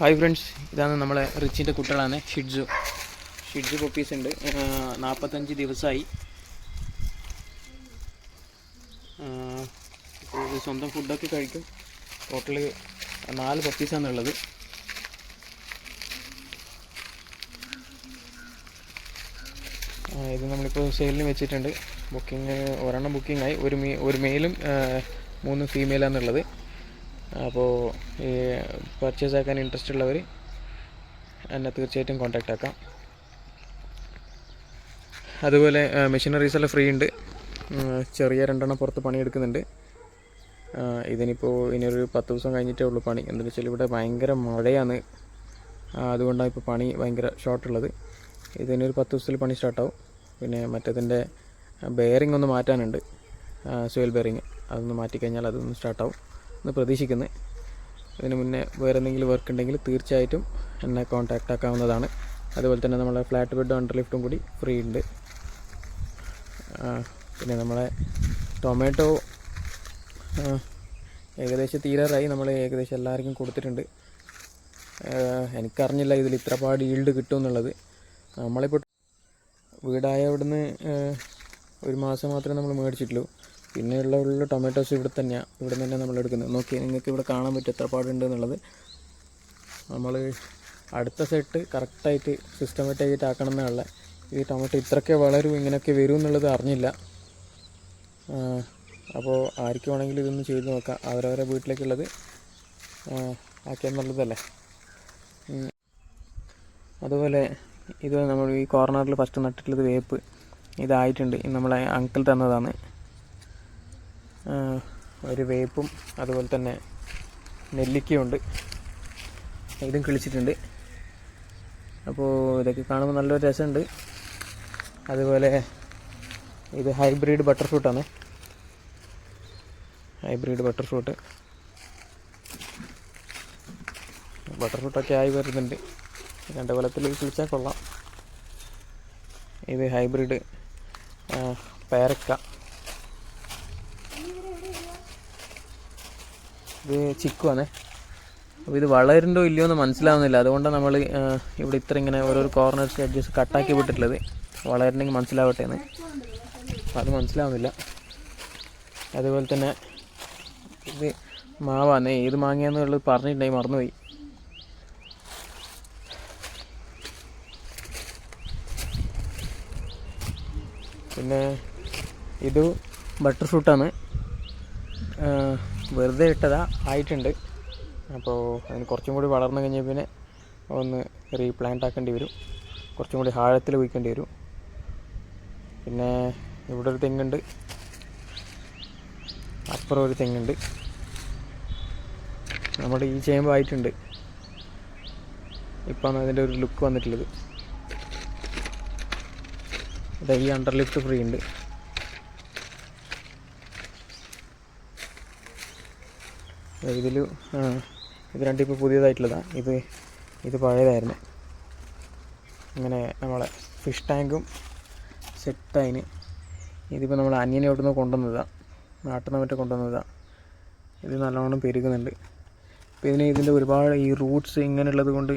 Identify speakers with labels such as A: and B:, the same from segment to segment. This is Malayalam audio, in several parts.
A: ഹായ് ഫ്രണ്ട്സ്, ഇതാണ് നമ്മളെ റിച്ചിൻ്റെ കുട്ടികളാണ്. ഷിഡ്ജു പപ്പീസ് ഉണ്ട്. 45 ദിവസമായി. ഇപ്പോൾ സ്വന്തം ഫുഡൊക്കെ കഴിക്കും. ടോട്ടല് 4 പപ്പീസാണുള്ളത്. ഇത് നമ്മളിപ്പോൾ സെയിലിന് വെച്ചിട്ടുണ്ട്. ഒരെണ്ണം ബുക്കിംഗ് ആയി. ഒരു മെയിലും 3 ഫീമെയിലാണെന്നുള്ളത്. അപ്പോൾ ഈ പർച്ചേസ് ആക്കാൻ ഇൻട്രസ്റ്റ് ഉള്ളവർ എന്നെ തീർച്ചയായിട്ടും കോൺടാക്റ്റ് ആക്കാം. അതുപോലെ മെഷീനറീസ് എല്ലാം ഫ്രീ ഉണ്ട്. ചെറിയ 2 എണ്ണം പുറത്ത് പണിയെടുക്കുന്നുണ്ട്. ഇനിയൊരു 10 ദിവസം കഴിഞ്ഞിട്ടേ ഉള്ളൂ പണി. എന്താണെന്ന് വെച്ചാൽ ഇവിടെ ഭയങ്കര മഴയാണ്. അതുകൊണ്ടാണ് ഇപ്പോൾ പണി ഭയങ്കര ഷോർട്ടുള്ളത്. ഇതിനൊരു 10 ദിവസത്തിൽ പണി സ്റ്റാർട്ടാവും. പിന്നെ മറ്റേതിൻ്റെ ബെയറിംഗ് ഒന്ന് മാറ്റാനുണ്ട്. സോയിൽ ബെയറിങ് അതൊന്ന് മാറ്റിക്കഴിഞ്ഞാൽ അതൊന്ന് സ്റ്റാർട്ടാവും എന്ന് പ്രതീക്ഷിക്കുന്നത്. ഇതിന് മുന്നേ വേറെ എന്തെങ്കിലും വർക്ക് ഉണ്ടെങ്കിൽ തീർച്ചയായിട്ടും എന്നെ കോൺടാക്റ്റ് ആക്കാവുന്നതാണ്. അതുപോലെ തന്നെ നമ്മളെ ഫ്ലാറ്റ് ബെഡും അണ്ടർ ലിഫ്റ്റും കൂടി ഫ്രീ ഉണ്ട്. പിന്നെ നമ്മളെ ടൊമാറ്റോ ഏകദേശം തീരാറായി. നമ്മൾ ഏകദേശം എല്ലാവർക്കും കൊടുത്തിട്ടുണ്ട്. എനിക്കറിഞ്ഞില്ല ഇതിൽ ഇത്ര പാട് ഈൽഡ് കിട്ടുമെന്നുള്ളത്. നമ്മളിപ്പോൾ വീടായ ഇവിടുന്ന് 1 മാസം മാത്രമേ നമ്മൾ മേടിച്ചിട്ടുള്ളൂ. പിന്നെയുള്ള ടൊമാറ്റോസ് ഇവിടെ നിന്ന് തന്നെ നമ്മൾ എടുക്കുന്നത്. നോക്കി നിങ്ങൾക്ക് ഇവിടെ കാണാൻ പറ്റും എത്ര പാടുണ്ട് എന്നുള്ളത്. നമ്മൾ അടുത്ത സെറ്റ് കറക്റ്റായിട്ട് സിസ്റ്റമാറ്റിക്കായിട്ട് ആക്കണം എന്നുള്ള. ഈ ടൊമാറ്റോ ഇത്രയൊക്കെ വളരും, ഇങ്ങനെയൊക്കെ വരും എന്നുള്ളത് അറിഞ്ഞില്ല. അപ്പോൾ ആർക്ക് വേണമെങ്കിലും ഇതൊന്ന് ചെയ്ത് നോക്കാം. അവരവരെ വീട്ടിലേക്കുള്ളത് ആക്കിയെന്നുള്ളതല്ലേ. അതുപോലെ ഇത് നമ്മൾ ഈ കോർണറിൽ ഫസ്റ്റ് നട്ടിട്ടുള്ളത് വേപ്പ്. ഇതായിട്ടുണ്ട്. നമ്മളെ അങ്കിൾ തന്നതാണ്. ഒരു വേപ്പും അതുപോലെ തന്നെ നെല്ലിക്കയുണ്ട്. ഇതും കിളിച്ചിട്ടുണ്ട്. അപ്പോൾ ഇതൊക്കെ കാണുമ്പോൾ നല്ലൊരു രസമുണ്ട്. അതുപോലെ ഇത് ഹൈബ്രിഡ് ബട്ടർ ഫ്രൂട്ടാണ്. ബട്ടർ ഫ്രൂട്ടൊക്കെ ആയി വരുന്നുണ്ട്. 2 കൊല്ലത്തിൽ കിളിച്ചാൽ കൊള്ളാം. ഇത് ഹൈബ്രിഡ് പേരക്ക. ഇത് ചിക്കുവാണ്. അപ്പോൾ ഇത് വളരുന്നുണ്ടോ ഇല്ലയോ എന്ന് മനസ്സിലാവുന്നില്ല. അതുകൊണ്ടാണ് നമ്മൾ ഇവിടെ ഇത്ര ഇങ്ങനെ ഓരോരോ കോർണേഴ്സ് എഡ്ജസ് കട്ടാക്കി വിട്ടിട്ടുള്ളത്. വളരണമെങ്കിൽ മനസ്സിലാവട്ടെ എന്ന്. അത് മനസ്സിലാവുന്നില്ല. അതുപോലെ തന്നെ ഇത് മാവാണ്. ഏത് മാങ്ങയാണെന്നുള്ളത് പറഞ്ഞിട്ടുണ്ടായി, മറന്നുപോയി. പിന്നെ ഇത് ബട്ടർ ഫ്രൂട്ടാണ്. വെറുതെ ഇട്ടതാ, ആയിട്ടുണ്ട്. അപ്പോൾ അതിന് കുറച്ചും കൂടി വളർന്നു കഴിഞ്ഞാൽ പിന്നെ ഒന്ന് റീപ്ലാന്റ് ആക്കേണ്ടി വരും. കുറച്ചും കൂടി ആഴത്തിൽ കുഴിക്കേണ്ടി വരും. പിന്നെ ഇവിടെ ഒരു തെങ്ങുണ്ട്, അപ്പുറം ഒരു തെങ്ങുണ്ട്. നമ്മുടെ ഈ ചേമ്പ് ആയിട്ടുണ്ട്. ഇപ്പം അതിൻ്റെ ഒരു ലുക്ക് വന്നിട്ടുള്ളത്. ഈ അണ്ടർ ലിഫ്റ്റ് ഫ്രീ ഉണ്ട്. ഇത് 2 ഇപ്പോൾ പുതിയതായിട്ടുള്ളതാണ്. ഇത് പഴയതായിരുന്നു. അങ്ങനെ നമ്മളെ ഫിഷ് ടാങ്കും സെറ്റായിന്. ഇതിപ്പോൾ നമ്മൾ അന്യനെ അവിടുന്ന് കൊണ്ടുവന്നതാണ്, നാട്ടിൽ നിന്ന് മറ്റേ കൊണ്ടുവന്നതാണ്. ഇത് നല്ലോണം പെരുകുന്നുണ്ട്. അപ്പോൾ ഇതിൻ്റെ ഒരുപാട് ഈ റൂട്ട്സ് ഇങ്ങനെയുള്ളത് കൊണ്ട്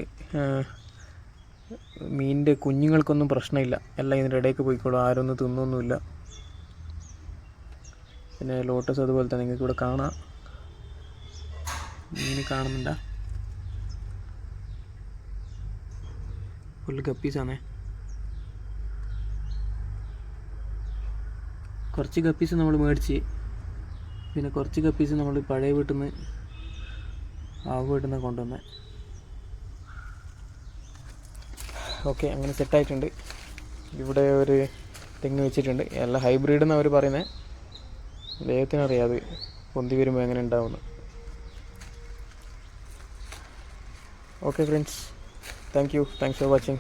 A: മീനിൻ്റെ കുഞ്ഞുങ്ങൾക്കൊന്നും പ്രശ്നമില്ല. എല്ലാം ഇതിൻ്റെ ഇടയ്ക്ക് പോയിക്കോളും. ആരൊന്നും തിന്നൊന്നുമില്ല. പിന്നെ ലോട്ടസ് അതുപോലെ തന്നെ നിങ്ങൾക്ക് ഇവിടെ കാണാം. മീൻ കാണുന്നുണ്ട. ഫുൾ ഗപ്പീസാണേ. കുറച്ച് ഗപ്പീസ് നമ്മൾ മേടിച്ച്, പിന്നെ കുറച്ച് ഗപ്പീസ് നമ്മൾ പഴയ വീട്ടിൽ നിന്ന് കൊണ്ടുവന്നത്. ഓക്കെ, അങ്ങനെ സെറ്റായിട്ടുണ്ട്. ഇവിടെ ഒരു തെങ്ങ് വെച്ചിട്ടുണ്ട്. എല്ലാം ഹൈബ്രിഡ് എന്ന് അവർ പറയുന്നത്. ദൈവത്തിനറിയാം അത് പൊന്തി വരുമ്പോൾ എങ്ങനെ ഉണ്ടാവുമെന്ന്. Okay friends, thanks for watching.